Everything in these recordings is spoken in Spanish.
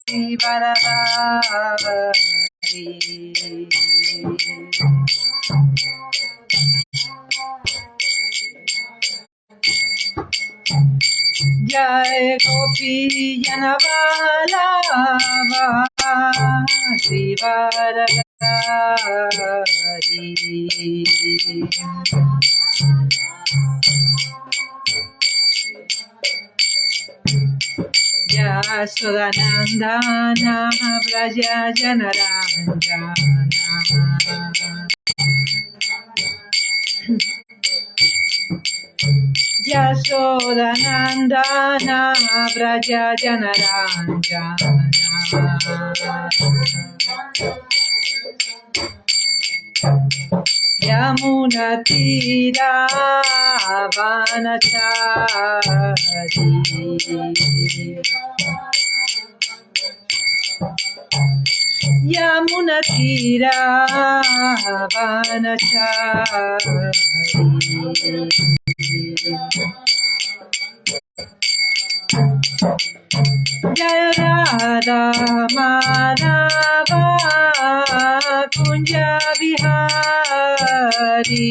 Baradari. Jai Gopi Janavalabha Shri Baradari. Yasodanandana Vraja Janaranjana Yasodanandana Vraja Janaranjana Yamuna Tira Vanachari Yamuna Tira Vanachari Jaya Radha Madhava Kunja Vihari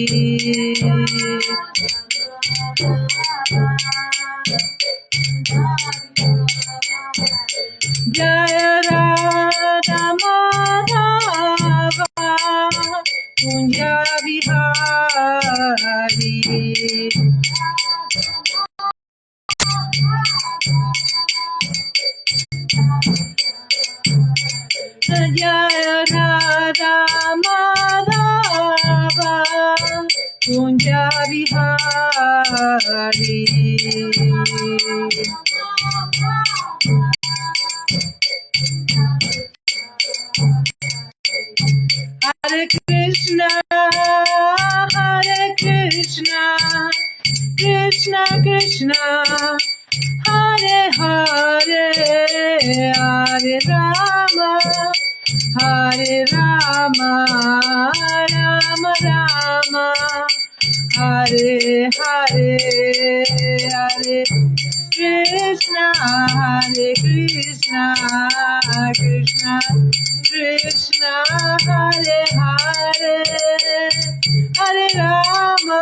Jaya Radha Madhava Kunja Vihari Jaya Radha Madhava Kunja Vihari Hare Krishna Krishna Krishna Hare Hare Hare Rama Rama Rama Hare Hare Hare Krishna Krishna Krishna Hare Hare Hare Rama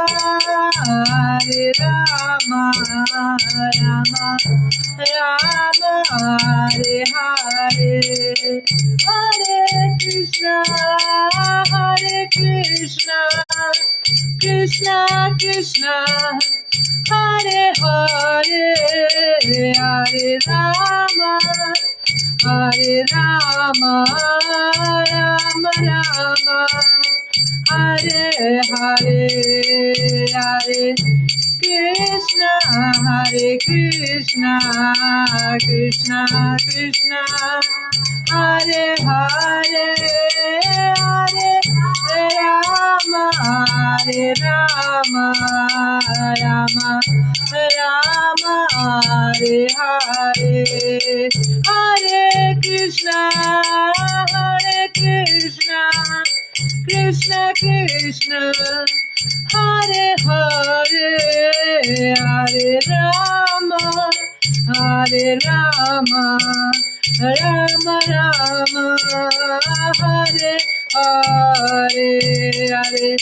Rama Rama Hare Hare Hare Krishna Krishna Krishna Hare Hare Hare Rama Rama Rama Hare Hare Hare Krishna Krishna Krishna Hare Hare Hare Rama Rama Rama Hare Hare Hare Krishna Krishna Krishna Hare Hare Hare Rama Rama Rama Hare Hare Hare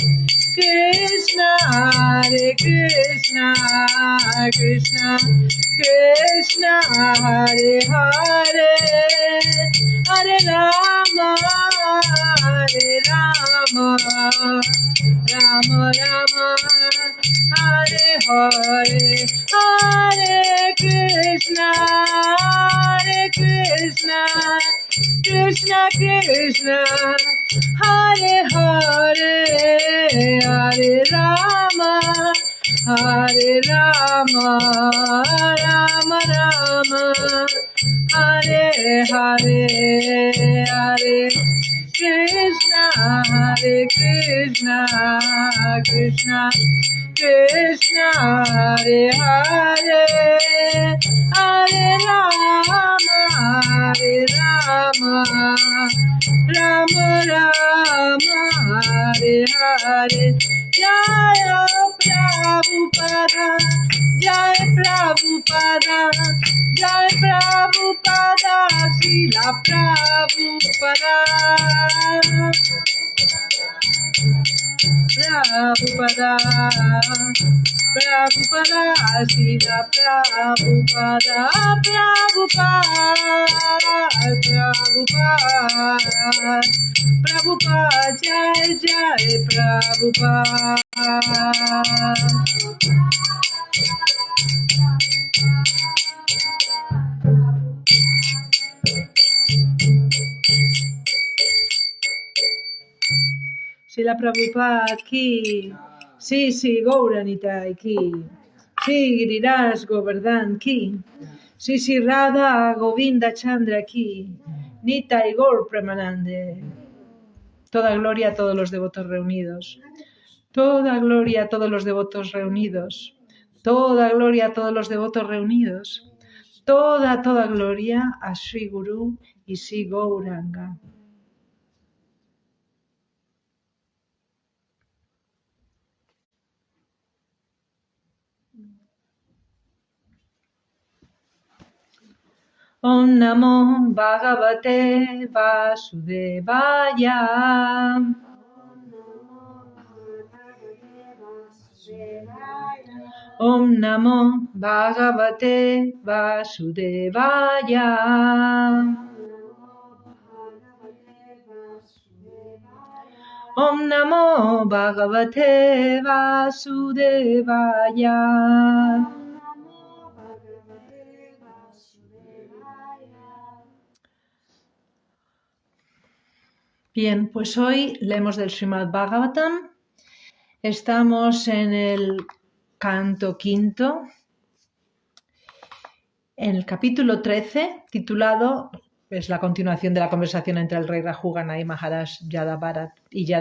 Krishna Krishna Krishna Hare Hare Hare Rama Rama Rama Hare Hare Hare Krishna Krishna Krishna Hare Hare Hare Rama Rama Rama Hare Hare Hare Krishna Krishna Krishna Hare Hare Hare Rama Rama Rama Hare Hare Jaya Prabhupada Jai Prabhupada Prabhupada, Srila Prabhupada. Prabhupada, Prabhupada, Srila Prabhupada, Prabhupada, Prabhupada, Jai Jai Prabhupada. Srila Prabhupada ki, sí, Gauranita ki, sí, Giriraj Govardhan ki, sí, Radha Govinda Chandra ki, Nita y Gaur Premanande. Toda gloria a todos los devotos reunidos. Toda gloria a todos los devotos reunidos. Toda gloria a todos los devotos reunidos. Toda gloria a Sri Guru y Sri Gauranga. Om Namo Bhagavate Vasudevaya. Om Namo Bhagavate Vasudevaya. Om Namo Bhagavate Vasudevaya. Bien, pues hoy leemos del Srimad Bhagavatam. Estamos en el canto quinto, en el capítulo 13, titulado, es la continuación de la conversación entre el rey Rajugana y Maharaj Yadavarat, y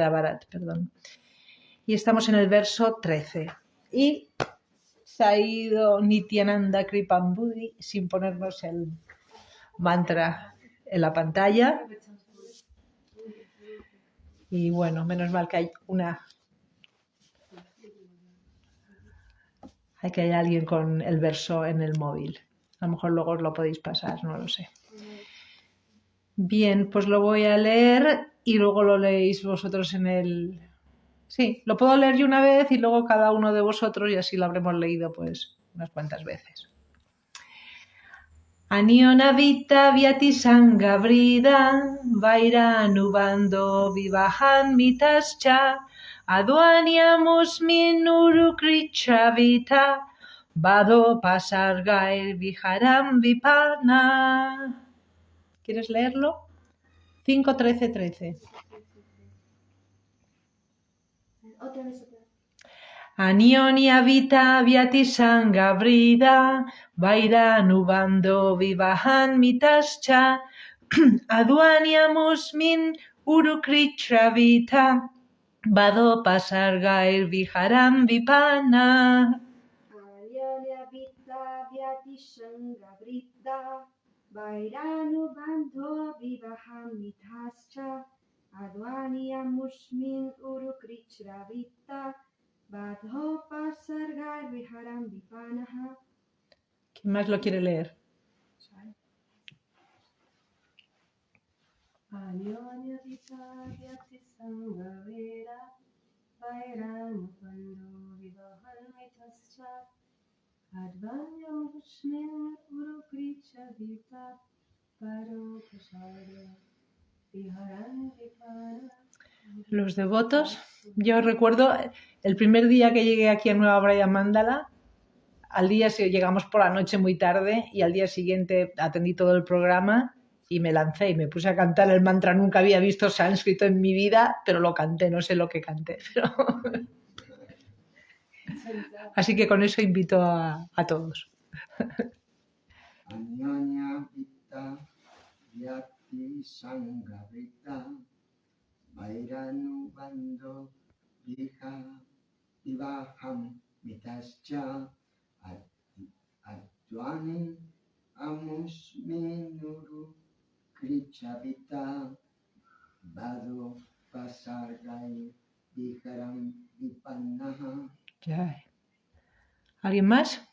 estamos en el verso 13. Y se ha ido Nityananda Kripambudi sin ponernos el mantra en la pantalla. Y bueno, menos mal que hay alguien con el verso en el móvil. A lo mejor luego os lo podéis pasar, no lo sé. Bien, pues lo voy a leer y luego lo leéis vosotros en el... Sí, lo puedo leer yo una vez y luego cada uno de vosotros, y así lo habremos leído pues unas cuantas veces. Anionavita Vyatisanga Vrida Vairanubando Vivahan Mitascha Advaniamusmin Urukritravita Vado Pasargair Viharam Vipana. ¿Quieres leerlo? 5.13.13. Otra vez. Anionia Vita Vyatisanga Vrida Vairanubando Vivahan Mitascha Advaniamusmin Urukritravita Vado Pasargair Viharam Vipana. Anionia Vita Vyatisanga Vrida Vairanubando Vivaham Mitascha Advaniamusmin Urukritravita Vado Pasargair Viharam Vipanaha. ¿Quién más lo quiere leer? Anionia Vita Vyatisanga Vrida Vairanubando Vivaham Mitascha Advaniamusmin Urukritravita Vado Pasargair Viharam Vipanaha. Los devotos. Yo recuerdo el primer día que llegué aquí a Nueva Braya Mandala, al día llegamos por la noche muy tarde y al día siguiente atendí todo el programa y me lancé y me puse a cantar el mantra. Nunca había visto sánscrito en mi vida, pero lo canté, no sé lo que canté. Pero... Así que con eso invito a todos. Anyonya Vita Vyatisanga Vrida Vairanubando Vivaham Mitascha Advani Amusminuru Krichavita Vado Pasargai Viharam Vipanaha. ¿Alguien más?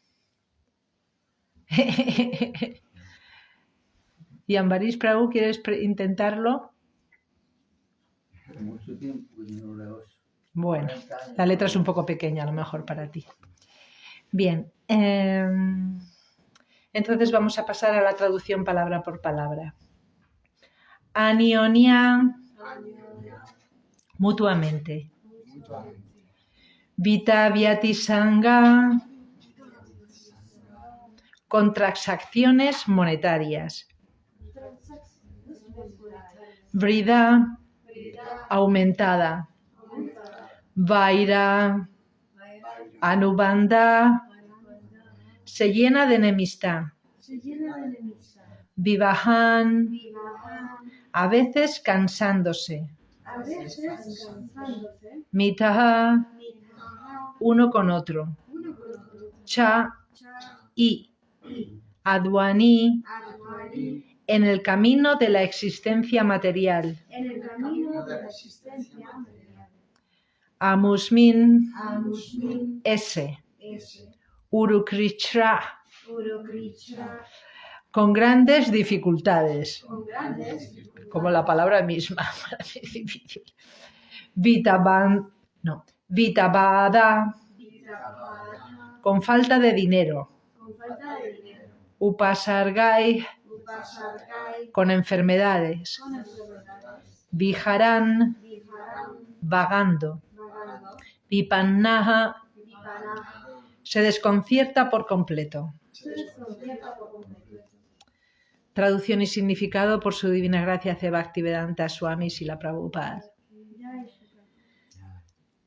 Y Ambarish Prabhu, ¿quieres intentarlo? Mucho tiempo que no lo oigo. Bueno, 40 años. la letra es un poco pequeña a lo mejor para ti. Bien, entonces vamos a pasar a la traducción palabra por palabra. Anionia, mutuamente. Vita Vyatisanga, con transacciones monetarias. Vrida, aumentada. Vaira, Anubandha, se llena de enemistad. Vivahan, a veces cansándose. Mitaha, uno con otro. Cha y Advani, en el camino de la existencia material. Amusmin, ese. Urukrishra, con grandes dificultades. Como la palabra misma. Vitabada, con falta de dinero. Upasargai, con enfermedades. Viharan, vagando. Vipannaha, se desconcierta por completo. Traducción y significado por su divina gracia C. Bhaktivedanta Swami Srila Prabhupada.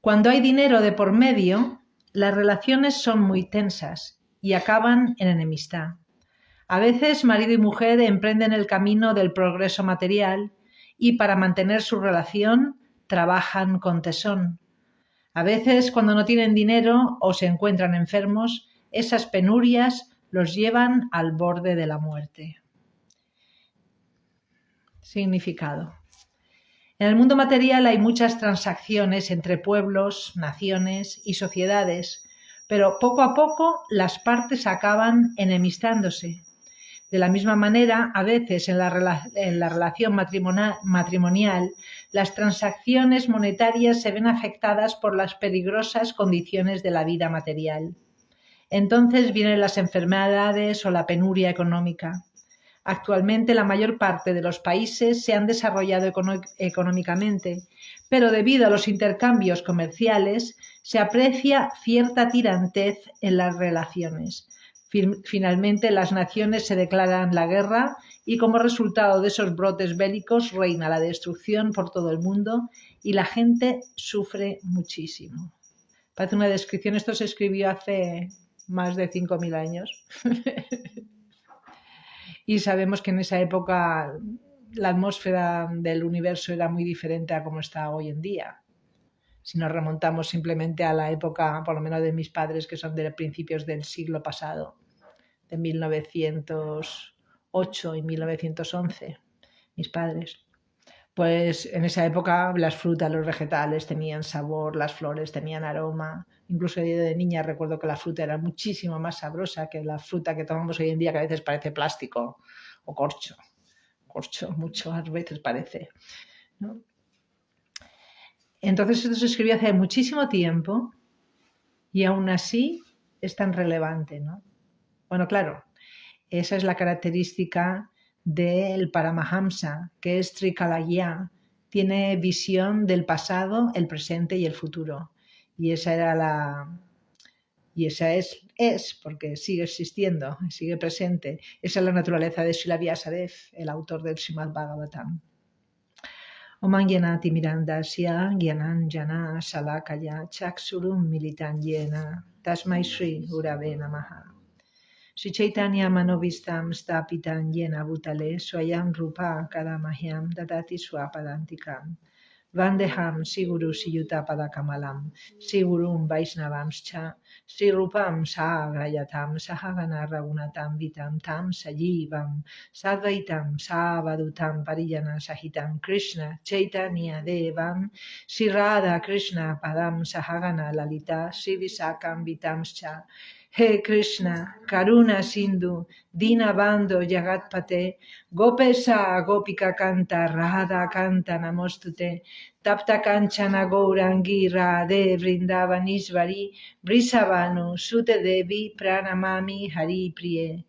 Cuando hay dinero de por medio, las relaciones son muy tensas y acaban en enemistad. A veces marido y mujer emprenden el camino del progreso material y para mantener su relación trabajan con tesón. A veces, cuando no tienen dinero o se encuentran enfermos, esas penurias los llevan al borde de la muerte. Significado. En el mundo material hay muchas transacciones entre pueblos, naciones y sociedades, pero poco a poco las partes acaban enemistándose. De la misma manera, a veces en la relación matrimonial, las transacciones monetarias se ven afectadas por las peligrosas condiciones de la vida material. Entonces vienen las enfermedades o la penuria económica. Actualmente la mayor parte de los países se han desarrollado económicamente, pero debido a los intercambios comerciales se aprecia cierta tirantez en las relaciones. Finalmente las naciones se declaran la guerra y como resultado de esos brotes bélicos reina la destrucción por todo el mundo y la gente sufre muchísimo. Parece una descripción, esto se escribió hace más de 5.000 años. Y sabemos que en esa época la atmósfera del universo era muy diferente a como está hoy en día. Si nos remontamos simplemente a la época, por lo menos de mis padres, que son de principios del siglo pasado, de 1908 y 1911, mis padres. Pues en esa época las frutas, los vegetales tenían sabor, las flores tenían aroma. Incluso de niña recuerdo que la fruta era muchísimo más sabrosa que la fruta que tomamos hoy en día, que a veces parece plástico o corcho. Corcho, mucho, a veces parece, ¿no? Entonces esto se escribió hace muchísimo tiempo y aún así es tan relevante, ¿no? Bueno, claro, esa es la característica del Paramahamsa, que es Trikalaya, tiene visión del pasado, el presente y el futuro. Y esa es, porque sigue existiendo, sigue presente. Esa es la naturaleza de Srila Vyasadeva, el autor del Srimad Bhagavatam. Om Gyanati Mirandasya Gyananjana Salakaya Chaksurum Militan Yena Tasmai Shri Gurave Namaha. Sri Chaitanya Manovistam Stapitan Yena Bhutale Swayam Rupa Kadamahyam Dadati Swapadantikam Vandeham Siguru Siyuta Padakamalam Sigurum Vaisnavamscha Sri Rupam Sagrayatam Sahagana Ragunatam Vitam Tam Sajivam Sadvaitam Savadutam Pariyana Sahitam Krishna Chaitanya Devam Sri Radha Krishna Padam Sahagana Lalita Sri Visakam Vitamscha He Krishna, Karuna Sindhu, Dina Bandhu Jagatpate, Gopesa Gopika Kanta, Radha Kanta Namostute, Tapta Kanchana Gourangi Radhe Vrindavanishvari, Brisavanu, Sute Devi Pranamami Hari Priye.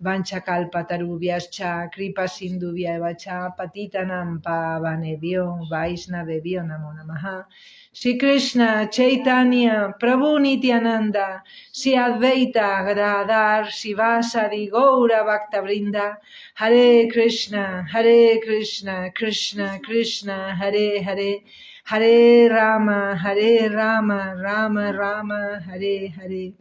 Vanchakalpatarubhyascha, Kripa Sindhuvyavacha, Patitanam Pavanebhyo, Vaishnavebhyo Namo Namaha. Sri Krishna, Chaitanya, Prabhu Nityananda, Sri Advaita Gadadhar, Sivasadi Gaura Bhaktavrinda, Hare Krishna, Krishna Krishna, Hare Hare, Hare Rama, Rama Rama, Hare Hare.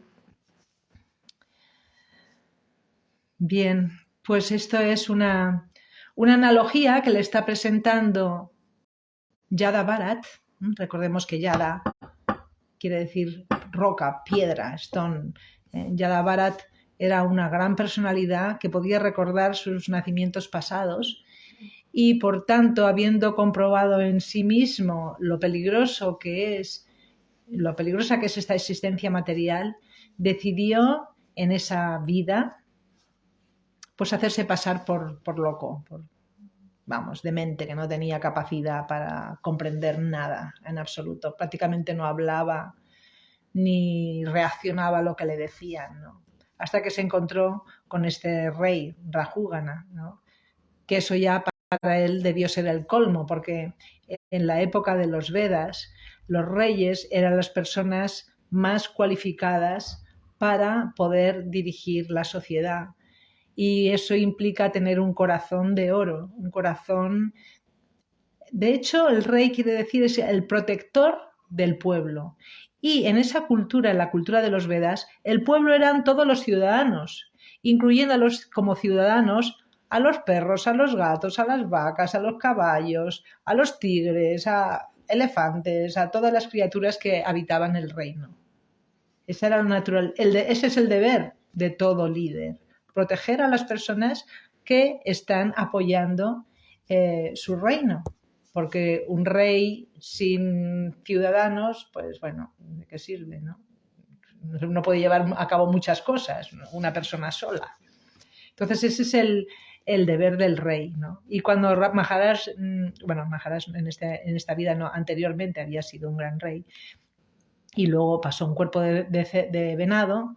Bien, pues esto es una analogía que le está presentando Yada Bharat. Recordemos que Yada quiere decir roca, piedra, stone. Yada Bharat era una gran personalidad que podía recordar sus nacimientos pasados y, por tanto, habiendo comprobado en sí mismo lo peligrosa que es esta existencia material, decidió en esa vida pues hacerse pasar por loco, demente, que no tenía capacidad para comprender nada en absoluto. Prácticamente no hablaba ni reaccionaba a lo que le decían, ¿no? Hasta que se encontró con este rey, Rajugana, ¿no? Que eso ya para él debió ser el colmo, porque en la época de los Vedas, los reyes eran las personas más cualificadas para poder dirigir la sociedad. Y eso implica tener un corazón de oro, un corazón... De hecho, el rey quiere decir es el protector del pueblo. Y en esa cultura, en la cultura de los Vedas, el pueblo eran todos los ciudadanos, incluyéndolos como ciudadanos a los perros, a los gatos, a las vacas, a los caballos, a los tigres, a elefantes, a todas las criaturas que habitaban el reino. Ese era lo natural. Ese es el deber de todo líder. Proteger a las personas que están apoyando su reino, porque un rey sin ciudadanos, pues bueno, ¿de qué sirve, no? No puede llevar a cabo muchas cosas, una persona sola. Entonces ese es el deber del rey, ¿no? Y cuando Maharaj en esta vida no, anteriormente había sido un gran rey, y luego pasó un cuerpo de venado.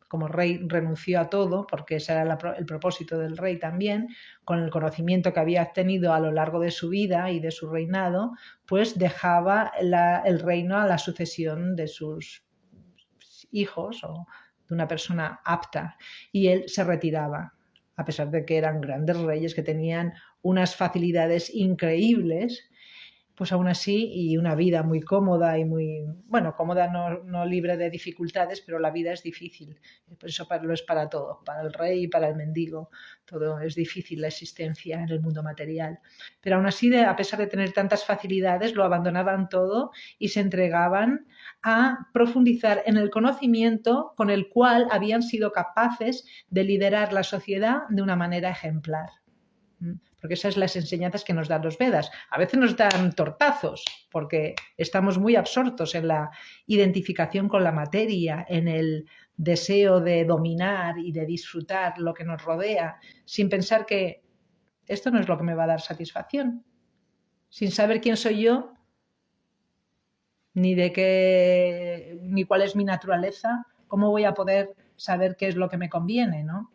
Como rey renunció a todo, porque ese era el propósito del rey también, con el conocimiento que había obtenido a lo largo de su vida y de su reinado, pues dejaba el reino a la sucesión de sus hijos o de una persona apta, y él se retiraba, a pesar de que eran grandes reyes que tenían unas facilidades increíbles. Pues aún así, y una vida muy cómoda y muy, bueno, cómoda no libre de dificultades, pero la vida es difícil. Por eso lo es para todo, para el rey y para el mendigo. Todo es difícil la existencia en el mundo material. Pero aún así, a pesar de tener tantas facilidades, lo abandonaban todo y se entregaban a profundizar en el conocimiento con el cual habían sido capaces de liderar la sociedad de una manera ejemplar. Porque esas son las enseñanzas que nos dan los Vedas. A veces nos dan tortazos, porque estamos muy absortos en la identificación con la materia, en el deseo de dominar y de disfrutar lo que nos rodea, sin pensar que esto no es lo que me va a dar satisfacción. Sin saber quién soy yo, ni cuál es mi naturaleza, ¿cómo voy a poder saber qué es lo que me conviene, ¿no?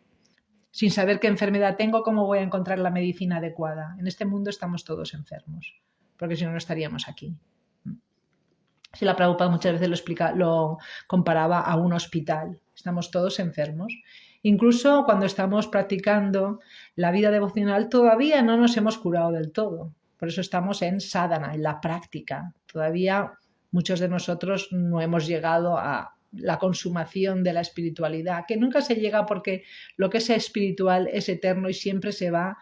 Sin saber qué enfermedad tengo, ¿cómo voy a encontrar la medicina adecuada? En este mundo estamos todos enfermos, porque si no, no estaríamos aquí. Srila Prabhupada muchas veces lo comparaba a un hospital. Estamos todos enfermos. Incluso cuando estamos practicando la vida devocional, todavía no nos hemos curado del todo. Por eso estamos en sadhana, en la práctica. Todavía muchos de nosotros no hemos llegado a la consumación de la espiritualidad, que nunca se llega porque lo que es espiritual es eterno y siempre se va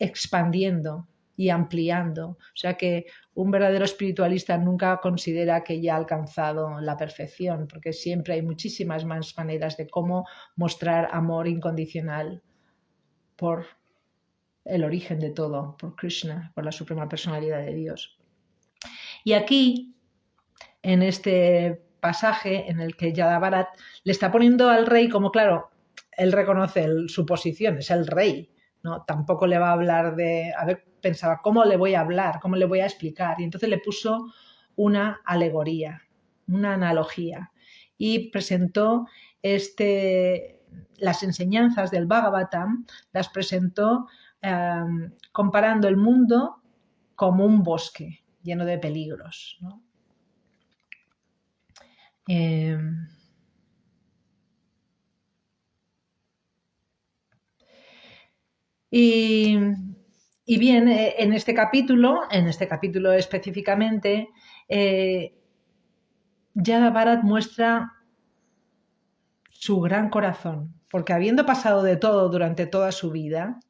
expandiendo y ampliando. O sea que un verdadero espiritualista nunca considera que ya ha alcanzado la perfección, porque siempre hay muchísimas más maneras de cómo mostrar amor incondicional por el origen de todo, por Krishna, por la suprema personalidad de Dios. Y aquí, en este pasaje en el que Yadavarat le está poniendo al rey como, claro, él reconoce su posición, es el rey, ¿no? Tampoco le va a hablar a ver, pensaba, ¿cómo le voy a hablar? ¿Cómo le voy a explicar? Y entonces le puso una alegoría, una analogía, y presentó las enseñanzas del Bhagavatam, las presentó comparando el mundo como un bosque lleno de peligros, ¿no? Y bien, en este capítulo específicamente, Yadavarat muestra su gran corazón, porque habiendo pasado de todo durante toda su vida,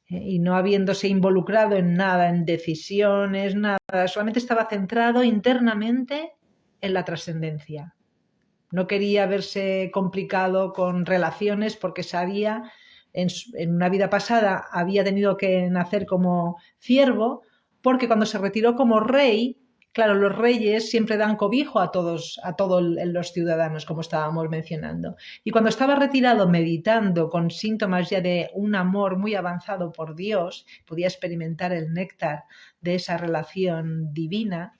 y no habiéndose involucrado en nada, en decisiones, nada, solamente estaba centrado internamente en la trascendencia. No quería verse complicado con relaciones porque sabía, en una vida pasada había tenido que nacer como ciervo, porque cuando se retiró como rey, claro, los reyes siempre dan cobijo a todos los ciudadanos, como estábamos mencionando. Y cuando estaba retirado meditando con síntomas ya de un amor muy avanzado por Dios, podía experimentar el néctar de esa relación divina,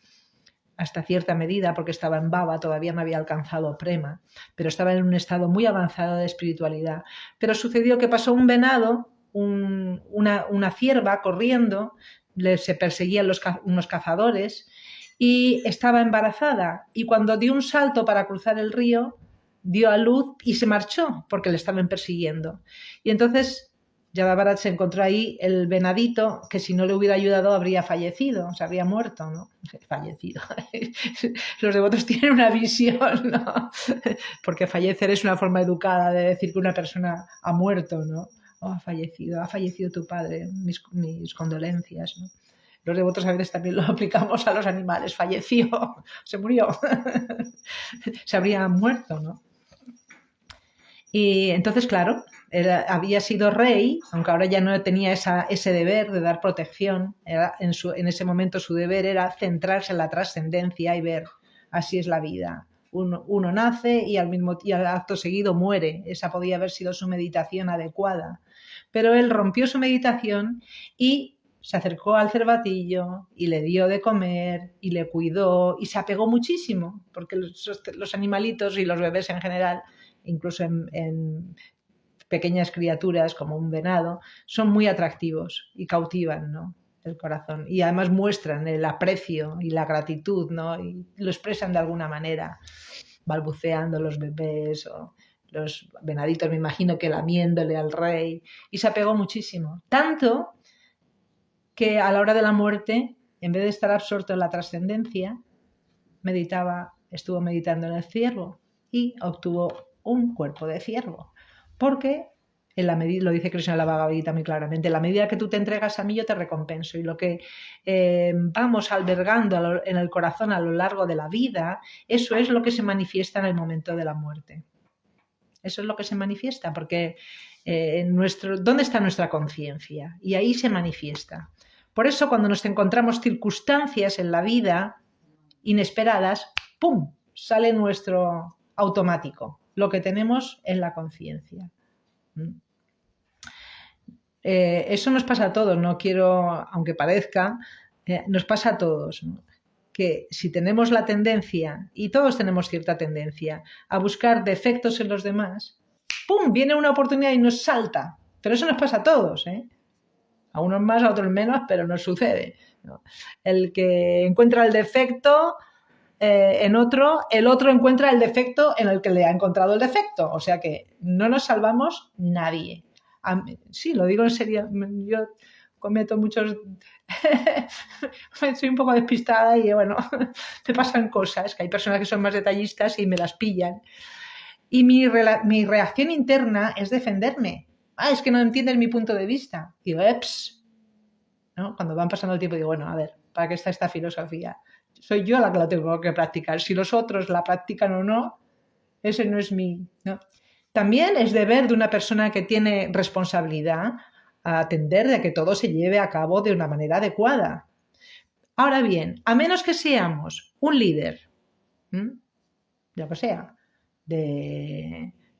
hasta cierta medida, porque estaba en baba, todavía no había alcanzado prema, pero estaba en un estado muy avanzado de espiritualidad. Pero sucedió que pasó un venado, una cierva corriendo, se perseguían unos cazadores, y estaba embarazada, y cuando dio un salto para cruzar el río, dio a luz y se marchó porque le estaban persiguiendo. Y entonces Yadavarat se encontró ahí el venadito que si no le hubiera ayudado habría fallecido, o sea, habría muerto, ¿no? Fallecido. Los devotos tienen una visión, ¿no? Porque fallecer es una forma educada de decir que una persona ha muerto, ¿no? Oh, ha fallecido tu padre, mis condolencias, ¿no? Los devotos a veces también lo aplicamos a los animales, falleció, se murió, se habría muerto, ¿no? Y entonces, claro, había sido rey, aunque ahora ya no tenía ese deber de dar protección. En ese momento su deber era centrarse en la trascendencia y ver, así es la vida. Uno nace y al acto seguido muere. Esa podía haber sido su meditación adecuada. Pero él rompió su meditación y se acercó al cervatillo y le dio de comer y le cuidó y se apegó muchísimo, porque los animalitos y los bebés en general, incluso en pequeñas criaturas como un venado, son muy atractivos y cautivan, ¿no?, el corazón, y además muestran el aprecio y la gratitud, ¿no?, y lo expresan de alguna manera, balbuceando los bebés o los venaditos, me imagino que lamiéndole al rey, y se apegó muchísimo, tanto que a la hora de la muerte, en vez de estar absorto en la trascendencia, estuvo meditando en el ciervo y obtuvo un cuerpo de ciervo, porque en la medida, lo dice Krishna en la Bhagavad Gita muy claramente, en la medida que tú te entregas a mí yo te recompenso, y lo que vamos albergando en el corazón a lo largo de la vida, eso es lo que se manifiesta en el momento de la muerte. Eso es lo que se manifiesta, porque ¿dónde está nuestra conciencia? Y ahí se manifiesta. Por eso cuando nos encontramos circunstancias en la vida inesperadas, ¡pum!, sale nuestro automático, lo que tenemos en la conciencia. Eso nos pasa a todos, no quiero, aunque parezca, nos pasa a todos, ¿no?, que si tenemos la tendencia, y todos tenemos cierta tendencia, a buscar defectos en los demás, ¡pum!, viene una oportunidad y nos salta. Pero eso nos pasa a todos, ¿eh? A unos más, a otros menos, pero nos sucede, ¿no? El que encuentra el defecto en otro, el otro encuentra el defecto en el que le ha encontrado el defecto. O sea que no nos salvamos nadie. Sí, lo digo en serio. Yo cometo muchos... Soy un poco despistada y bueno, me pasan cosas, que hay personas que son más detallistas y me las pillan. Y mi reacción interna es defenderme. Es que no entiendes mi punto de vista. Digo, ¿no? Cuando van pasando el tiempo digo, bueno, a ver, ¿para qué está esta filosofía? Soy yo la que la tengo que practicar. Si los otros la practican o no, ese no es ¿no? También es deber de una persona que tiene responsabilidad a atender de que todo se lleve a cabo de una manera adecuada. Ahora bien, a menos que seamos un líder, lo que sea,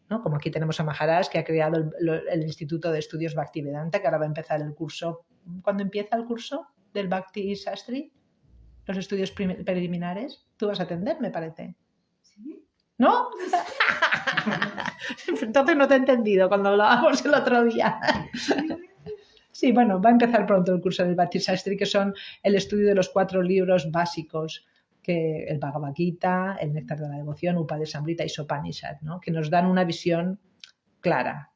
¿no? Como aquí tenemos a Maharaj, que ha creado el Instituto de Estudios Bhaktivedanta, que ahora va a empezar el curso. ¿Cuándo empieza el curso del Bhakti Sastri? Los estudios preliminares. Tú vas a atender, me parece. ¿Sí? ¿No? Entonces no te he entendido cuando hablábamos el otro día. Sí, bueno, va a empezar pronto el curso del Bhakti Sastri, que son el estudio de los 4 libros básicos, que el Bhagavad Gita, el Néctar de la Devoción, Upadesamrita y Sopanishad, ¿no? Que nos dan una visión clara.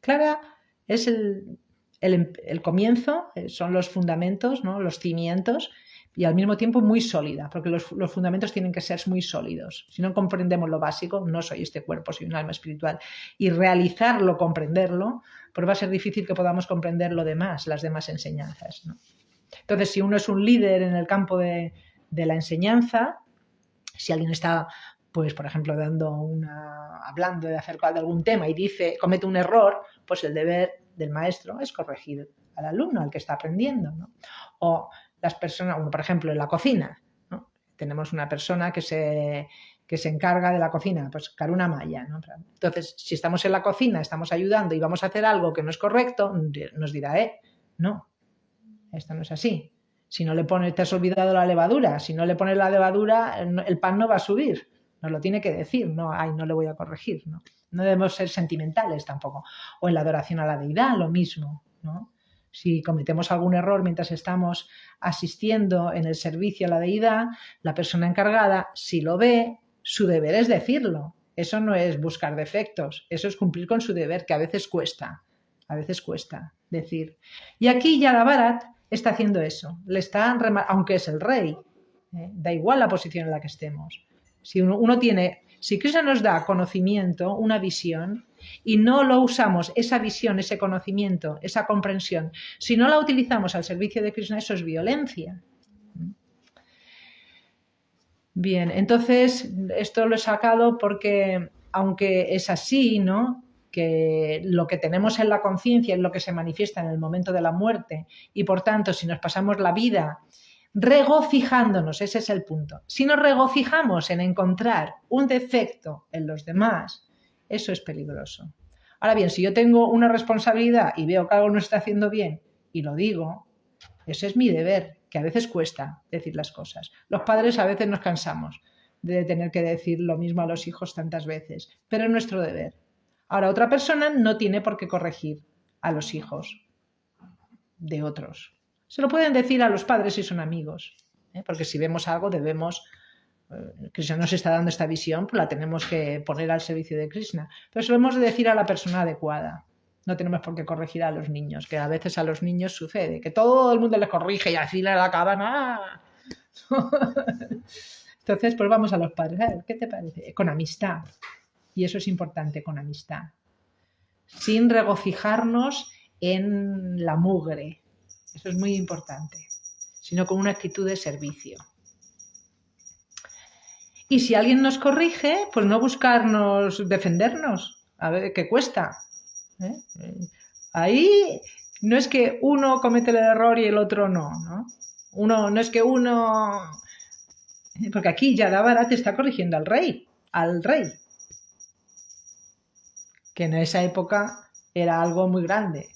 Clara es el comienzo, son los fundamentos, ¿no? Los cimientos, y al mismo tiempo muy sólida, porque los fundamentos tienen que ser muy sólidos. Si no comprendemos lo básico, no soy este cuerpo, soy un alma espiritual, y realizarlo, comprenderlo, pues va a ser difícil que podamos comprender lo demás, las demás enseñanzas, ¿no? Entonces, si uno es un líder en el campo de la enseñanza, si alguien está, pues, por ejemplo, hablando acerca de algún tema y comete un error, pues el deber del maestro es corregir al alumno, al que está aprendiendo, ¿no? O las personas, por ejemplo, en la cocina, ¿no? Tenemos una persona que se encarga de la cocina, pues Karuna Maya, ¿no? Entonces, si estamos en la cocina, estamos ayudando y vamos a hacer algo que no es correcto, nos dirá, no, esto no es así. Si no le pones, te has olvidado la levadura, si no le pones la levadura, el pan no va a subir. Nos lo tiene que decir, no le voy a corregir, ¿no? No debemos ser sentimentales tampoco. O en la adoración a la deidad, lo mismo, ¿no? Si cometemos algún error mientras estamos asistiendo en el servicio a la deidad, la persona encargada, si lo ve, su deber es decirlo. Eso no es buscar defectos, eso es cumplir con su deber, que a veces cuesta decir. Y aquí Yada Bharat está haciendo eso, aunque es el rey, da igual la posición en la que estemos. Si Krishna nos da conocimiento, una visión, y no lo usamos, esa visión, ese conocimiento, esa comprensión, si no la utilizamos al servicio de Krishna, eso es violencia. Bien, entonces esto lo he sacado porque, aunque es así, ¿no?, que lo que tenemos en la conciencia es lo que se manifiesta en el momento de la muerte, y por tanto, si nos pasamos la vida regocijándonos, ese es el punto, si nos regocijamos en encontrar un defecto en los demás, eso es peligroso. Ahora bien, si yo tengo una responsabilidad y veo que algo no está haciendo bien y lo digo, ese es mi deber, que a veces cuesta decir las cosas. Los padres a veces nos cansamos de tener que decir lo mismo a los hijos tantas veces, pero es nuestro deber. Ahora, otra persona no tiene por qué corregir a los hijos de otros. Se lo pueden decir a los padres si son amigos, porque si vemos algo debemos, Krishna nos está dando esta visión, pues la tenemos que poner al servicio de Krishna, pero se lo hemos de decir a la persona adecuada. No tenemos por qué corregir a los niños, que a veces a los niños sucede, que todo el mundo les corrige y así le acaban. ¡Ah! Entonces, pues vamos a los padres. A ver, ¿qué te parece? Con amistad. Y eso es importante, con amistad. Sin regocijarnos en la mugre. Eso es muy importante. Sino con una actitud de servicio. Y si alguien nos corrige, pues no buscarnos defendernos. A ver, ¿qué cuesta? Ahí no es que uno comete el error y el otro no, ¿no? No es que uno... Porque aquí Yada Bharat está corrigiendo al rey, que en esa época era algo muy grande.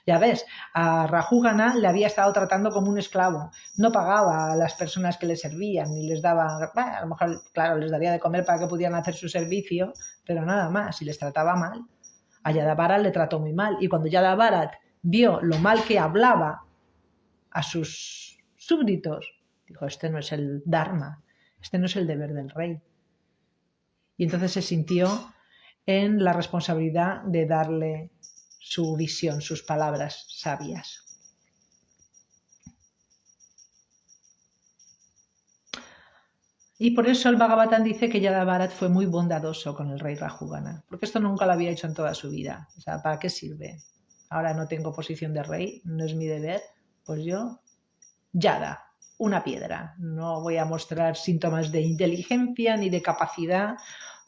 Ya ves, a Rajugana le había estado tratando como un esclavo, no pagaba a las personas que le servían, ni les daba, a lo mejor, claro, les daría de comer para que pudieran hacer su servicio, pero nada más, y les trataba mal. A Yada Bharat le trató muy mal, y cuando Yada Bharat vio lo mal que hablaba a sus súbditos, dijo, este no es el dharma, este no es el deber del rey. Y entonces se sintió en la responsabilidad de darle su visión, sus palabras sabias. Y por eso el Bhagavatam dice que Yada Bharat fue muy bondadoso con el rey Rajugana, porque esto nunca lo había hecho en toda su vida. O sea, ¿para qué sirve? Ahora no tengo posición de rey, no es mi deber, pues yo, Yada, una piedra. No voy a mostrar síntomas de inteligencia ni de capacidad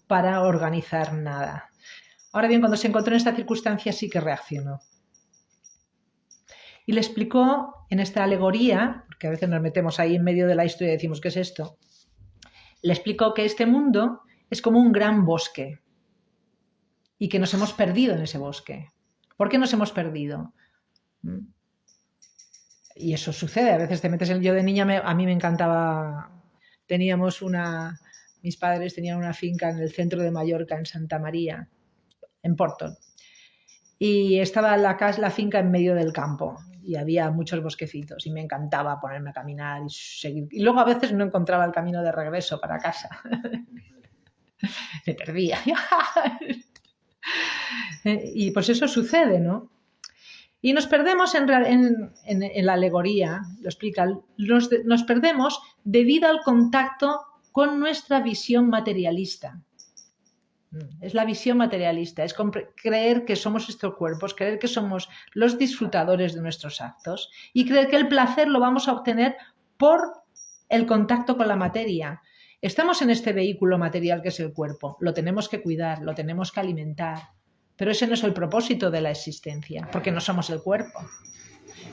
para organizar nada. Ahora bien, cuando se encontró en esta circunstancia sí que reaccionó. Y le explicó en esta alegoría, porque a veces nos metemos ahí en medio de la historia y decimos, ¿qué es esto? le explicó que este mundo es como un gran bosque y que nos hemos perdido en ese bosque. ¿Por qué nos hemos perdido? Y eso sucede, a veces te metes en... Yo de niña a mí me encantaba... Mis padres tenían una finca en el centro de Mallorca, en Santa María, en Porto. Y estaba la finca en medio del campo y había muchos bosquecitos y me encantaba ponerme a caminar y seguir. Y luego a veces no encontraba el camino de regreso para casa. Me perdía. Y pues eso sucede, ¿no? Y nos perdemos en la alegoría, lo explica, nos perdemos debido al contacto con nuestra visión materialista. Es la visión materialista, es creer que somos estos cuerpos, creer que somos los disfrutadores de nuestros actos y creer que el placer lo vamos a obtener por el contacto con la materia. Estamos en este vehículo material que es el cuerpo, lo tenemos que cuidar, lo tenemos que alimentar, pero ese no es el propósito de la existencia, porque no somos el cuerpo.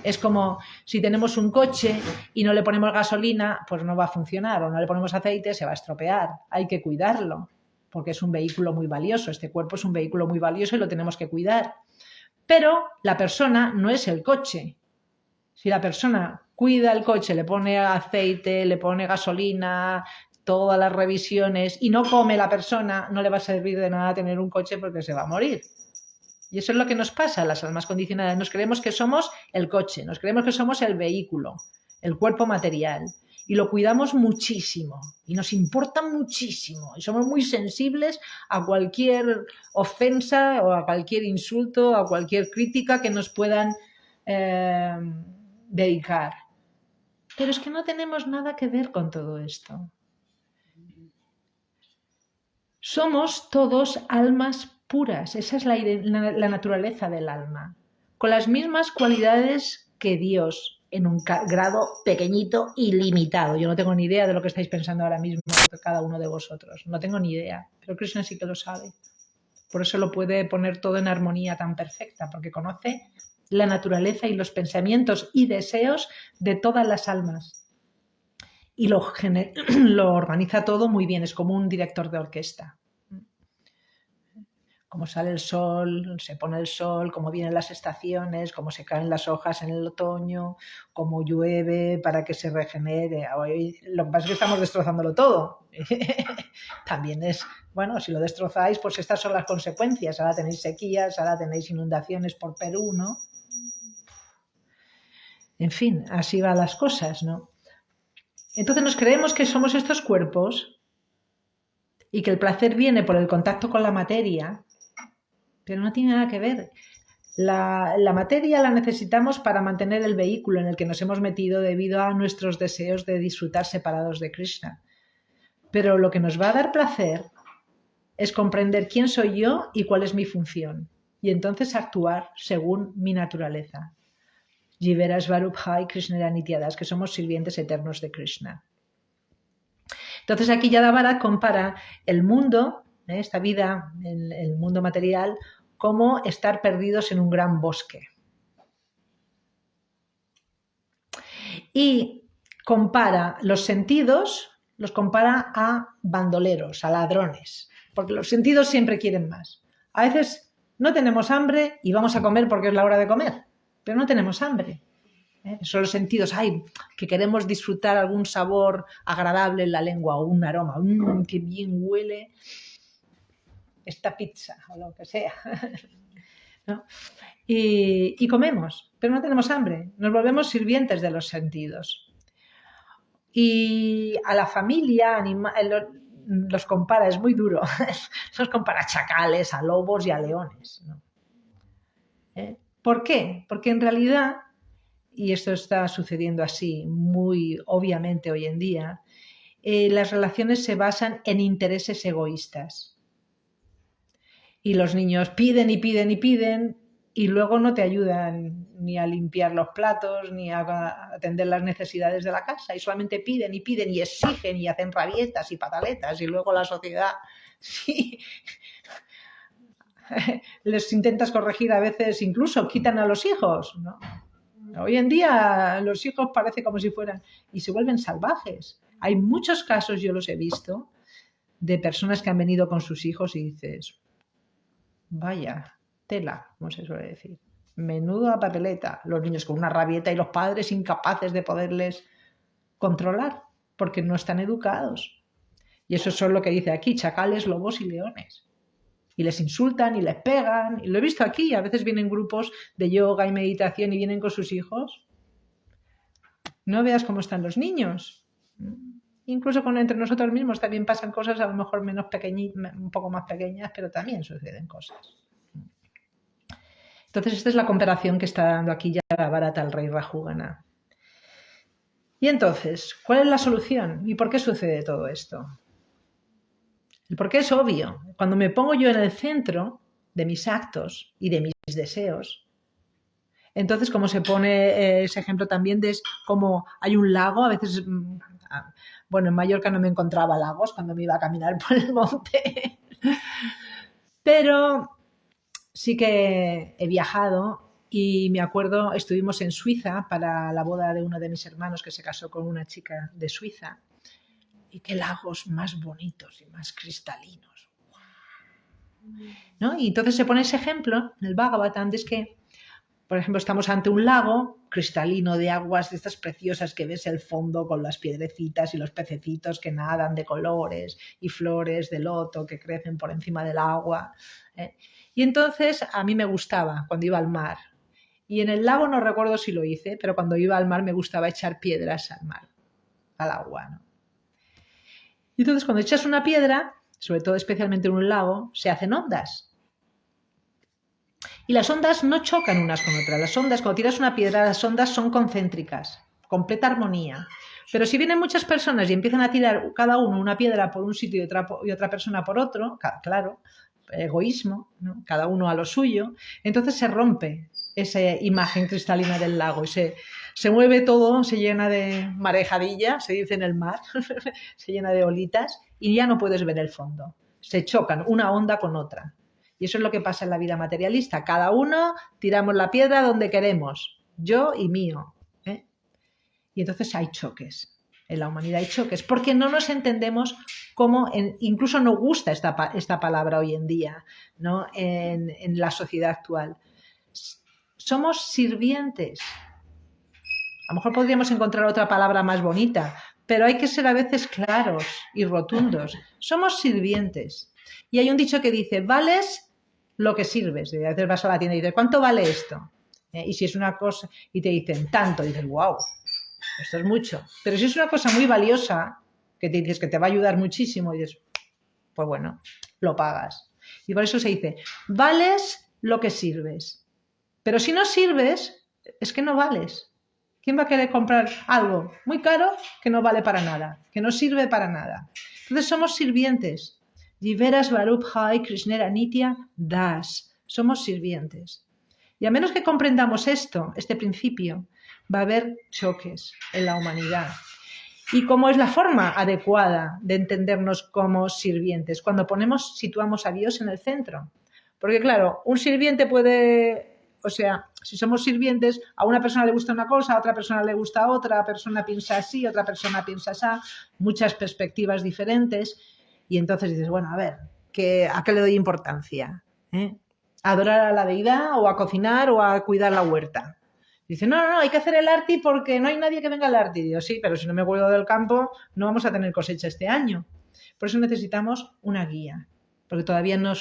Es como si tenemos un coche y no le ponemos gasolina, pues no va a funcionar, o no le ponemos aceite, se va a estropear, hay que cuidarlo, porque es un vehículo muy valioso, este cuerpo es un vehículo muy valioso y lo tenemos que cuidar. Pero la persona no es el coche. Si la persona cuida el coche, le pone aceite, le pone gasolina, todas las revisiones y no come la persona, no le va a servir de nada tener un coche porque se va a morir. Y eso es lo que nos pasa a las almas condicionadas. Nos creemos que somos el coche, nos creemos que somos el vehículo, el cuerpo material. Y lo cuidamos muchísimo y nos importa muchísimo y somos muy sensibles a cualquier ofensa o a cualquier insulto, a cualquier crítica que nos puedan dedicar. Pero es que no tenemos nada que ver con todo esto. Somos todos almas puras, esa es la naturaleza del alma, con las mismas cualidades que Dios, en un grado pequeñito y limitado. Yo no tengo ni idea de lo que estáis pensando ahora mismo cada uno de vosotros, no tengo ni idea, pero Krishna sí que lo sabe. Por eso lo puede poner todo en armonía tan perfecta, porque conoce la naturaleza y los pensamientos y deseos de todas las almas. Y lo organiza todo muy bien, es como un director de orquesta. Cómo sale el sol, se pone el sol, cómo vienen las estaciones, cómo se caen las hojas en el otoño, cómo llueve para que se regenere. Hoy, lo que pasa es que estamos destrozándolo todo. También es, bueno, si lo destrozáis, pues estas son las consecuencias. Ahora tenéis sequías, ahora tenéis inundaciones por Perú, ¿no? En fin, así van las cosas, ¿no? Entonces nos creemos que somos estos cuerpos y que el placer viene por el contacto con la materia, pero no tiene nada que ver. La materia la necesitamos para mantener el vehículo en el que nos hemos metido debido a nuestros deseos de disfrutar separados de Krishna. Pero lo que nos va a dar placer es comprender quién soy yo y cuál es mi función, y entonces actuar según mi naturaleza. Jivera Svarubhai Krishnera Nityadas, que somos sirvientes eternos de Krishna. Entonces aquí Yadavarat compara el mundo, esta vida, el mundo material, como estar perdidos en un gran bosque. Y compara los sentidos, los compara a bandoleros, a ladrones, porque los sentidos siempre quieren más. A veces no tenemos hambre y vamos a comer porque es la hora de comer, pero no tenemos hambre. Son los sentidos, que queremos disfrutar algún sabor agradable en la lengua o un aroma, que bien huele esta pizza o lo que sea, ¿no? Y comemos, pero no tenemos hambre, nos volvemos sirvientes de los sentidos. Y a la familia los compara, es muy duro, los compara a chacales, a lobos y a leones, ¿no? ¿Por qué? Porque en realidad, y esto está sucediendo así muy obviamente hoy en día, las relaciones se basan en intereses egoístas. Y los niños piden y piden y piden y luego no te ayudan ni a limpiar los platos ni a atender las necesidades de la casa y solamente piden y exigen y hacen rabietas y pataletas y luego la sociedad sí, les intentas corregir a veces, incluso quitan a los hijos, ¿no? Hoy en día los hijos parece como si fueran y se vuelven salvajes. Hay muchos casos, yo los he visto, de personas que han venido con sus hijos y dices, vaya, tela, como se suele decir. Menuda papeleta. Los niños con una rabieta y los padres incapaces de poderles controlar porque no están educados. Y eso es lo que dice aquí, chacales, lobos y leones. Y les insultan y les pegan. Y lo he visto aquí, a veces vienen grupos de yoga y meditación y vienen con sus hijos. No veas cómo están los niños. Incluso entre nosotros mismos también pasan cosas a lo mejor menos pequeñitas, un poco más pequeñas, pero también suceden cosas. Entonces esta es la comparación que está dando aquí Bharata al rey Rajugana. Y entonces, ¿cuál es la solución? ¿Y por qué sucede todo esto? El porqué es obvio. Cuando me pongo yo en el centro de mis actos y de mis deseos, entonces como se pone ese ejemplo también de como hay un lago, a veces, bueno, en Mallorca no me encontraba lagos cuando me iba a caminar por el monte, pero sí que he viajado y me acuerdo, estuvimos en Suiza para la boda de uno de mis hermanos que se casó con una chica de Suiza. Y qué lagos más bonitos y más cristalinos. ¿No? Y entonces se pone ese ejemplo en el Bhagavatam, es que, por ejemplo, estamos ante un lago cristalino de aguas de estas preciosas que ves el fondo con las piedrecitas y los pececitos que nadan de colores y flores de loto que crecen por encima del agua. Y entonces a mí me gustaba cuando iba al mar. Y en el lago no recuerdo si lo hice, pero cuando iba al mar me gustaba echar piedras al mar, al agua, ¿no? Y entonces cuando echas una piedra, sobre todo especialmente en un lago, se hacen ondas. Y las ondas no chocan unas con otras. Las ondas, cuando tiras una piedra, las ondas son concéntricas, completa armonía. Pero si vienen muchas personas y empiezan a tirar cada uno una piedra por un sitio y otra persona por otro, claro, egoísmo, ¿no? Cada uno a lo suyo, entonces se rompe esa imagen cristalina del lago y se mueve todo, se llena de marejadilla, se dice en el mar, se llena de olitas y ya no puedes ver el fondo. Se chocan una onda con otra. Y eso es lo que pasa en la vida materialista. Cada uno tiramos la piedra donde queremos, yo y mío. Y entonces hay choques. En la humanidad hay choques, porque no nos entendemos cómo, incluso nos gusta esta palabra hoy en día, ¿no? En la sociedad actual. Somos sirvientes. A lo mejor podríamos encontrar otra palabra más bonita, pero hay que ser a veces claros y rotundos. Somos sirvientes. Y hay un dicho que dice, vales lo que sirves. Y a veces vas a la tienda y dices, ¿cuánto vale esto? Y si es una cosa, y te dicen tanto, y dices, wow, esto es mucho. Pero si es una cosa muy valiosa, que te dices que te va a ayudar muchísimo, y dices, pues bueno, lo pagas. Y por eso se dice, vales lo que sirves. Pero si no sirves, es que no vales. ¿Quién va a querer comprar algo muy caro que no vale para nada, que no sirve para nada? Entonces somos sirvientes. Jiveras Varubhai Krishnera Nitya Das. Somos sirvientes. Y a menos que comprendamos esto, este principio, va a haber choques en la humanidad. ¿Y cómo es la forma adecuada de entendernos como sirvientes? Cuando situamos a Dios en el centro. Porque claro, un sirviente puede... O sea, si somos sirvientes, a una persona le gusta una cosa, a otra persona le gusta otra persona piensa así, otra persona piensa así, muchas perspectivas diferentes. Y entonces dices, bueno, a ver, ¿a qué le doy importancia? ¿A adorar a la deidad o a cocinar o a cuidar la huerta? Dice, no, hay que hacer el arti porque no hay nadie que venga al arti. Digo, sí, pero si no me cuido del campo, no vamos a tener cosecha este año. Por eso necesitamos una guía, porque todavía no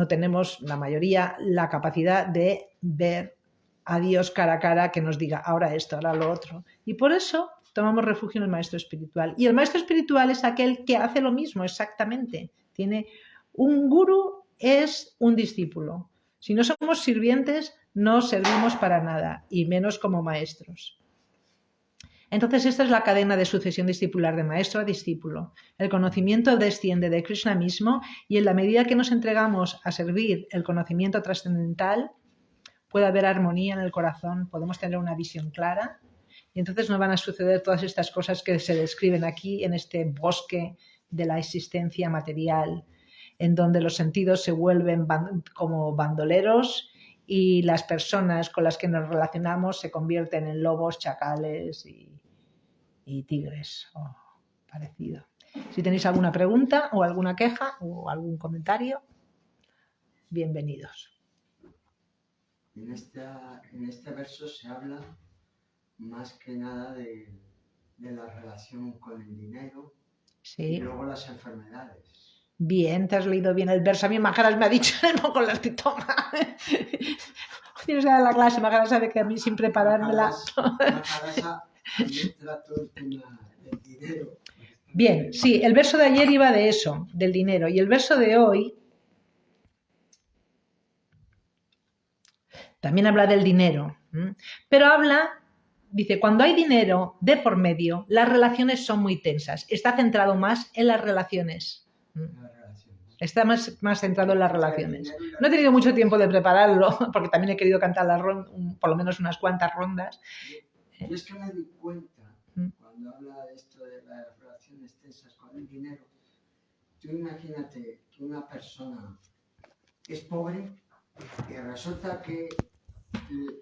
tenemos la mayoría la capacidad de ver a Dios cara a cara que nos diga ahora esto, ahora lo otro. Y por eso tomamos refugio en el maestro espiritual. Y el maestro espiritual es aquel que hace lo mismo exactamente. Un gurú es un discípulo. Si no somos sirvientes, no servimos para nada, y menos como maestros. Entonces esta es la cadena de sucesión discipular de maestro a discípulo. El conocimiento desciende de Krishna mismo y en la medida que nos entregamos a servir el conocimiento trascendental, puede haber armonía en el corazón, podemos tener una visión clara y entonces no van a suceder todas estas cosas que se describen aquí en este bosque de la existencia material, en donde los sentidos se vuelven como bandoleros y las personas con las que nos relacionamos se convierten en lobos, chacales y y tigres o parecido. Si tenéis alguna pregunta o alguna queja o algún comentario, bienvenidos. En este verso se habla más que nada de la relación con el dinero y Sí. luego las enfermedades. Bien, te has leído bien el verso. A mí Majaras me ha dicho, no con las toma. Tienes que dar la clase, Majaras sabe que a mí sin preparármela. Maharasa también trató el tema del dinero. Bien, sí, el verso de ayer iba de eso, del dinero. Y el verso de hoy también habla del dinero. Pero habla, dice, cuando hay dinero de por medio, las relaciones son muy tensas. Está centrado más en las relaciones. Las relaciones. Está más centrado en las relaciones. No he tenido mucho tiempo de prepararlo, porque también he querido cantar por lo menos unas cuantas rondas. Y es que me di cuenta, cuando habla de esto de las relaciones tensas con el dinero, tú imagínate que una persona es pobre y resulta que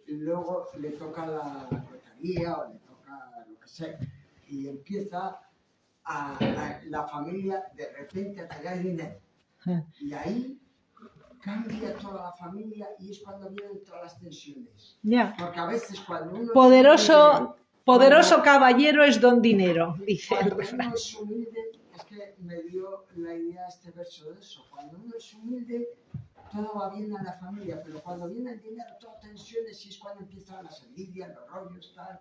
luego le toca la lotería o le toca lo que sea y empieza a la familia de repente a tener dinero. Y ahí cambia toda la familia y es cuando vienen todas las tensiones. Ya. Porque a veces cuando uno... Poderoso caballero es don dinero, dice el Cuando refrán. uno es humilde, es que me dio la idea este verso de eso. Cuando uno es humilde, todo va bien en la familia, pero cuando viene el dinero, todo tensiones y es cuando empiezan las envidias, los rollos, tal.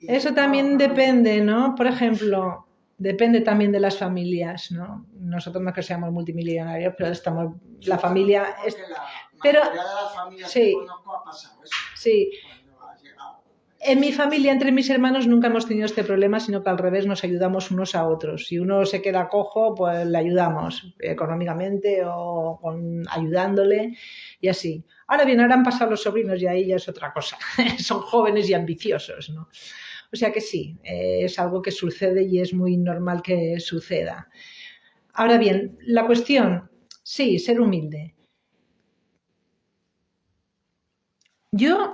Eso también depende, ¿no? Por ejemplo, depende también de las familias, ¿no? Nosotros no es que seamos multimillonarios, pero estamos, la familia... Pero pero- de las familias sí. que conozco ha pasado eso. Sí, Cuando ha llegado. en mi familia, entre mis hermanos, nunca hemos tenido este problema, sino que al revés nos ayudamos unos a otros. Si uno se queda cojo, pues le ayudamos económicamente o ayudándole y así. Ahora bien, ahora han pasado los sobrinos y ahí ya es otra cosa. Son jóvenes y ambiciosos, ¿no? O sea que sí, es algo que sucede y es muy normal que suceda. Ahora bien, la cuestión, sí, ser humilde. Yo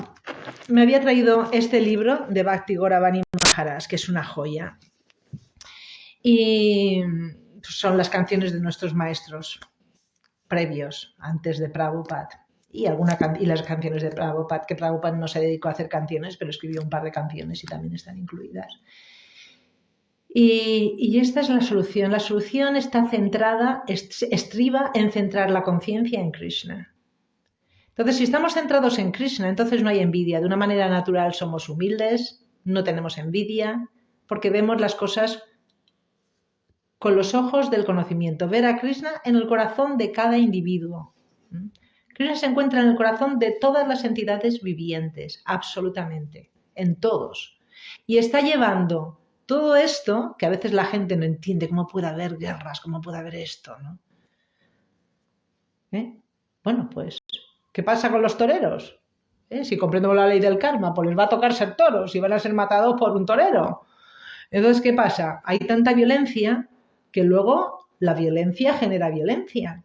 me había traído este libro de Bhakti Gauravani Maharaj, que es una joya. Y son las canciones de nuestros maestros previos, antes de Prabhupada. Y las canciones de Prabhupada, que Prabhupada no se dedicó a hacer canciones, pero escribió un par de canciones y también están incluidas. Y esta es la solución. La solución está centrada, estriba en centrar la conciencia en Krishna. Entonces, si estamos centrados en Krishna, entonces no hay envidia. De una manera natural somos humildes, no tenemos envidia, porque vemos las cosas con los ojos del conocimiento. Ver a Krishna en el corazón de cada individuo. Krishna se encuentra en el corazón de todas las entidades vivientes, absolutamente, en todos. Y está llevando todo esto, que a veces la gente no entiende, cómo puede haber guerras, cómo puede haber esto, ¿no? Bueno, pues, ¿qué pasa con los toreros? Si comprendemos la ley del karma, pues les va a tocar ser toros y van a ser matados por un torero. Entonces, ¿qué pasa? Hay tanta violencia que luego la violencia genera violencia.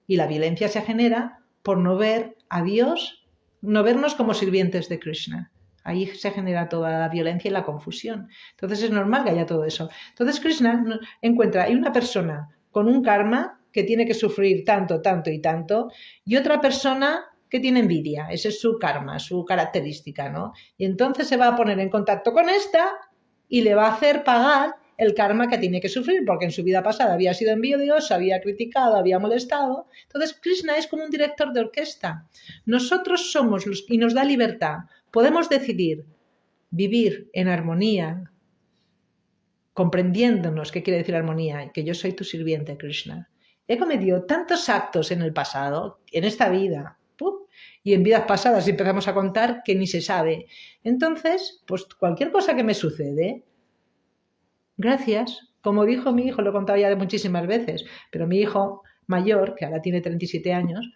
Y la violencia se genera por no ver a Dios, no vernos como sirvientes de Krishna. Ahí se genera toda la violencia y la confusión. Entonces es normal que haya todo eso. Entonces Krishna encuentra, hay una persona con un karma que tiene que sufrir tanto, tanto y tanto, y otra persona que tiene envidia. Ese es su karma, su característica, ¿no? Y entonces se va a poner en contacto con esta y le va a hacer pagar el karma que tiene que sufrir, porque en su vida pasada había sido envidioso, había criticado, había molestado. Entonces Krishna es como un director de orquesta. Nosotros somos los y nos da libertad. Podemos decidir vivir en armonía, comprendiéndonos qué quiere decir armonía, que yo soy tu sirviente, Krishna. He cometido tantos actos en el pasado, en esta vida, y en vidas pasadas si empezamos a contar, que ni se sabe. Entonces, pues cualquier cosa que me sucede, gracias. Como dijo mi hijo, lo he contado ya muchísimas veces, pero mi hijo mayor, que ahora tiene 37 años,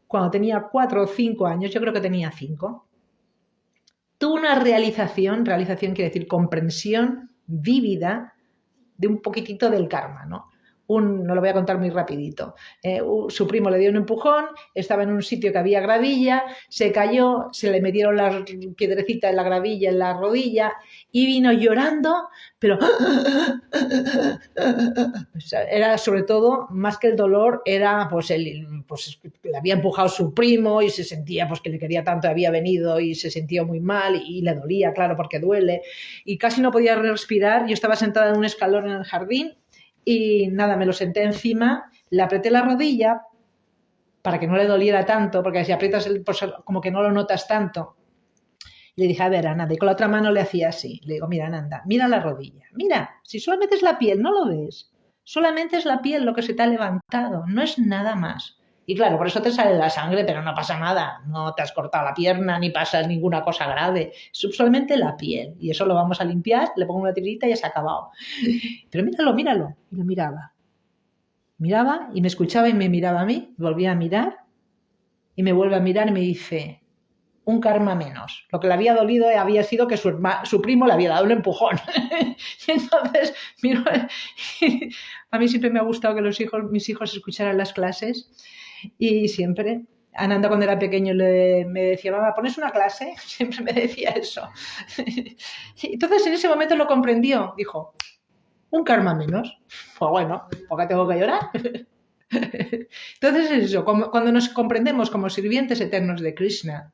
cuando tenía 4 o 5 años, yo creo que tenía 5, tuvo una realización quiere decir comprensión vívida de un poquitito del karma, ¿no? no lo voy a contar muy rapidito, su primo le dio un empujón, estaba en un sitio que había gravilla, se cayó, se le metieron las piedrecitas en la gravilla, en la rodilla y vino llorando, pero era sobre todo, más que el dolor, era pues le había empujado su primo y se sentía pues que le quería tanto, había venido y se sentía muy mal y le dolía, claro, porque duele y casi no podía respirar. Yo estaba sentada en un escalón en el jardín y nada, me lo senté encima, le apreté la rodilla para que no le doliera tanto, porque si aprietas pues como que no lo notas tanto. Le dije, a ver, Ananda, y con la otra mano le hacía así. Le digo, mira, Ananda, mira la rodilla. Mira, si solamente es la piel, no lo ves. Solamente es la piel lo que se te ha levantado, no es nada más. Y claro, por eso te sale la sangre, pero no pasa nada. No te has cortado la pierna, ni pasa ninguna cosa grave. Es solamente la piel. Y eso lo vamos a limpiar, le pongo una tirita y ya se ha acabado. Pero míralo, míralo. Y lo miraba. Miraba y me escuchaba y me miraba a mí. Volvía a mirar y me vuelve a mirar y me dice, un karma menos. Lo que le había dolido había sido que su primo le había dado un empujón. Y entonces, a mí siempre me ha gustado que mis hijos escucharan las clases y siempre, Ananda cuando era pequeño me decía, mamá, ¿pones una clase? Siempre me decía eso. Y entonces en ese momento lo comprendió. Dijo, un karma menos. Pues bueno, ¿por qué tengo que llorar? Entonces es eso, cuando nos comprendemos como sirvientes eternos de Krishna,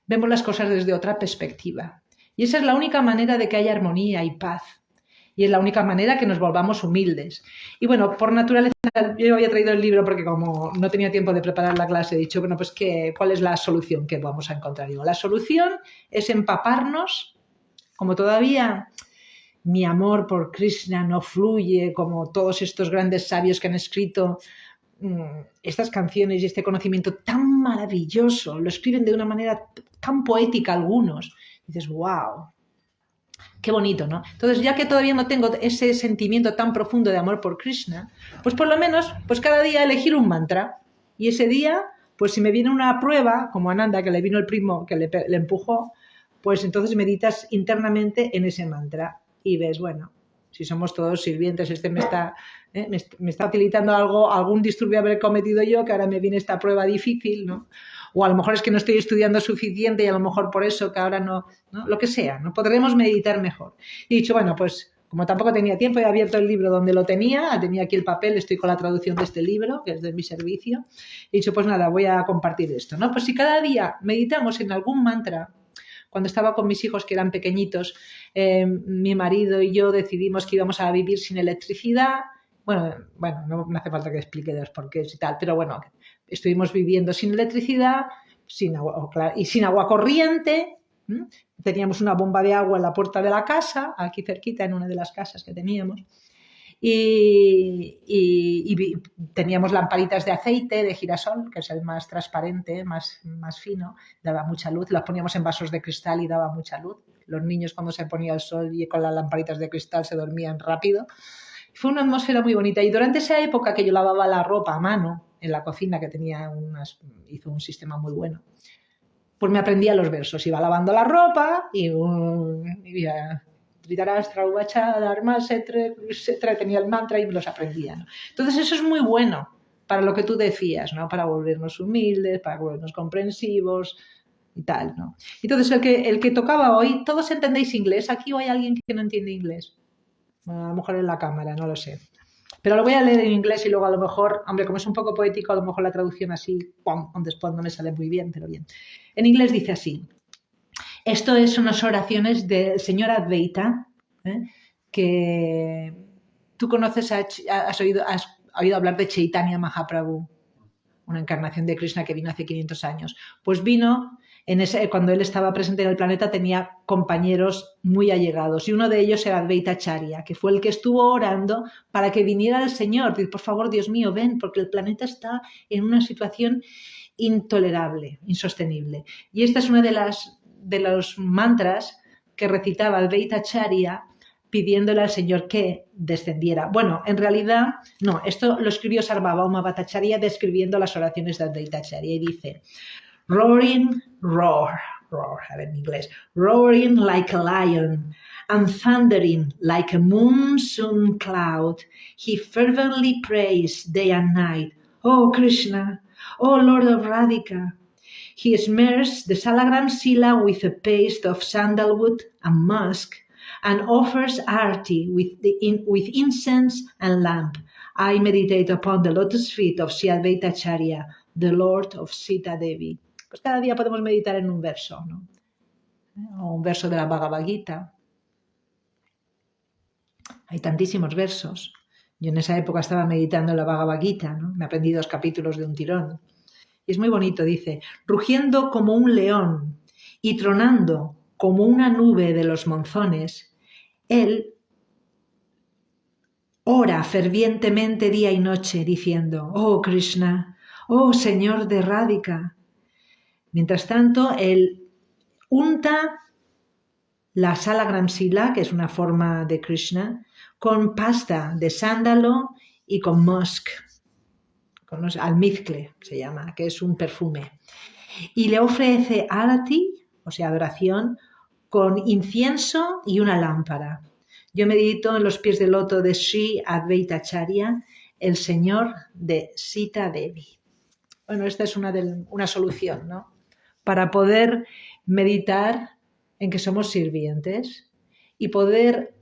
vemos las cosas desde otra perspectiva. Y esa es la única manera de que haya armonía y paz. Y es la única manera que nos volvamos humildes. Y bueno, por naturaleza, yo había traído el libro porque como no tenía tiempo de preparar la clase, he dicho, bueno, pues ¿cuál es la solución que vamos a encontrar? Digo, la solución es empaparnos, como todavía mi amor por Krishna no fluye, como todos estos grandes sabios que han escrito estas canciones y este conocimiento tan maravilloso, lo escriben de una manera tan poética algunos. Y dices, wow, qué bonito, ¿no? Entonces, ya que todavía no tengo ese sentimiento tan profundo de amor por Krishna, pues por lo menos, pues cada día elegir un mantra. Y ese día, pues si me viene una prueba, como a Ananda, que le vino el primo que le empujó, pues entonces meditas internamente en ese mantra y ves, bueno, si somos todos sirvientes, me está utilizando algún disturbio haber cometido yo, que ahora me viene esta prueba difícil, ¿no? O a lo mejor es que no estoy estudiando suficiente y a lo mejor por eso que ahora no, lo que sea, ¿no? Podremos meditar mejor. Y he dicho, bueno, pues como tampoco tenía tiempo, he abierto el libro donde lo tenía aquí el papel, estoy con la traducción de este libro, que es de mi servicio. He dicho, pues nada, voy a compartir esto, ¿no? Pues si cada día meditamos en algún mantra, cuando estaba con mis hijos que eran pequeñitos, mi marido y yo decidimos que íbamos a vivir sin electricidad. Bueno, no me hace falta que explique los porqués y tal, pero bueno, estuvimos viviendo sin electricidad, sin agua corriente. Teníamos una bomba de agua en la puerta de la casa, aquí cerquita, en una de las casas que teníamos. Y teníamos lamparitas de aceite, de girasol, que es el más transparente, más fino, daba mucha luz. Las poníamos en vasos de cristal y daba mucha luz. Los niños cuando se ponía el sol y con las lamparitas de cristal se dormían rápido. Fue una atmósfera muy bonita. Y durante esa época que yo lavaba la ropa a mano en la cocina, que hizo un sistema muy bueno, pues me aprendía los versos. Iba lavando la ropa y tenía el mantra y me los aprendía, ¿no? Entonces eso es muy bueno para lo que tú decías, ¿no? Para volvernos humildes, para volvernos comprensivos y tal, ¿no? Entonces el que tocaba hoy, ¿todos entendéis inglés? ¿Aquí o hay alguien que no entiende inglés? Bueno, a lo mejor en la cámara, no lo sé. Pero lo voy a leer en inglés y luego a lo mejor, hombre, como es un poco poético, a lo mejor la traducción así, después no me sale muy bien, pero bien. En inglés dice así. Esto es unas oraciones del señor Advaita, que tú conoces, has oído hablar de Chaitanya Mahaprabhu, una encarnación de Krishna que vino hace 500 años. Pues vino, cuando él estaba presente en el planeta tenía compañeros muy allegados y uno de ellos era Advaita Acharya, que fue el que estuvo orando para que viniera el Señor. Dice, por favor, Dios mío, ven, porque el planeta está en una situación intolerable, insostenible. Y esta es una de los mantras que recitaba Advaita Acharya pidiéndole al Señor que descendiera. Bueno, en realidad, no, esto lo escribió Sarvabhauma Bhattacharya describiendo las oraciones de Advaita Acharya y dice, roaring roar, roar, a ver en inglés, roaring like a lion and thundering like a monsoon cloud, he fervently prays day and night, "Oh Krishna, oh Lord of Radhika." He smears the salagram sila with a paste of sandalwood and musk and offers arti with incense and lamp. I meditate upon the lotus feet of Sri Advaita Acharya, the Lord of Sita Devi. Pues cada día podemos meditar en un verso, ¿no? O un verso de la Bhagavad Gita. Hay tantísimos versos. Yo en esa época estaba meditando en la Bhagavad Gita, ¿no? Me aprendí 2 capítulos de un tirón. Y es muy bonito, dice, rugiendo como un león y tronando como una nube de los monzones, él ora fervientemente día y noche diciendo, "Oh Krishna, oh Señor de Radhika". Mientras tanto, él unta la salagram sila, que es una forma de Krishna, con pasta de sándalo y con musk, con almizcle se llama, que es un perfume. Y le ofrece arati, o sea, adoración, con incienso y una lámpara. Yo medito en los pies del loto de Sri Advaita Acharya, el señor de Sita Devi. Bueno, esta es una solución, ¿no? Para poder meditar en que somos sirvientes y poder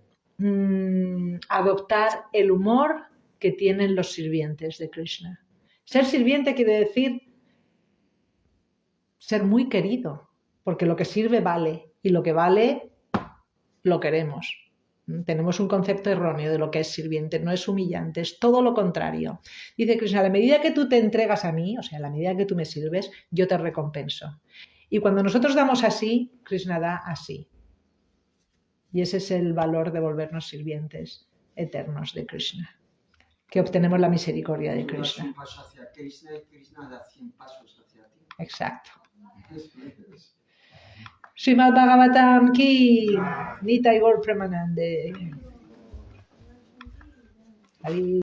adoptar el humor que tienen los sirvientes de Krishna. Ser sirviente quiere decir ser muy querido, porque lo que sirve vale y lo que vale lo queremos. Tenemos un concepto erróneo de lo que es sirviente, no es humillante, es todo lo contrario. Dice Krishna, a la medida que tú te entregas a mí, o sea, a la medida que tú me sirves, yo te recompenso. Y cuando nosotros damos así, Krishna da así. Y ese es el valor de volvernos sirvientes eternos de Krishna, que obtenemos la misericordia de Krishna. Un paso hacia Krishna y Krishna da 100 pasos hacia ti. Exacto. Srimad Bhagavatam ki Nitai Gaur Premanande.